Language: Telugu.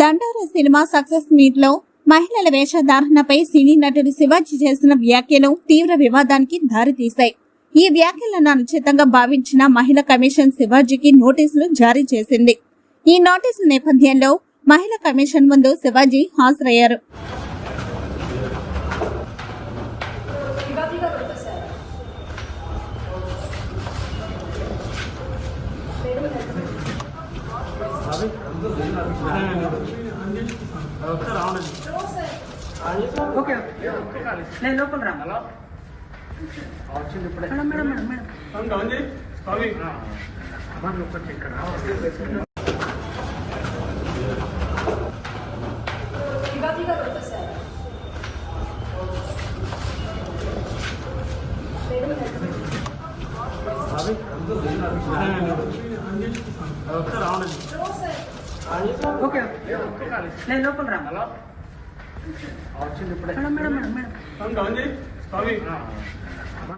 దండోర సినిమా సక్సెస్ మీట్ లో మహిళల వేషధారణపై సినీ నటుడు శివాజీ చేసిన వ్యాఖ్యలు తీవ్ర వివాదానికి దారితీశాయి. ఈ వ్యాఖ్యలను అనుచితంగా భావించిన మహిళా కమిషన్ శివాజీకి నోటీసులు జారీ చేసింది. ఈ నోటీసుల నేపథ్యంలో మహిళా కమిషన్ ముందు శివాజీ హాజరయ్యారు. ఓకే నేను లోపల రా మేడం మేడం మేడం ఓకే నేను లోపల రా మేడం మేడం మేడం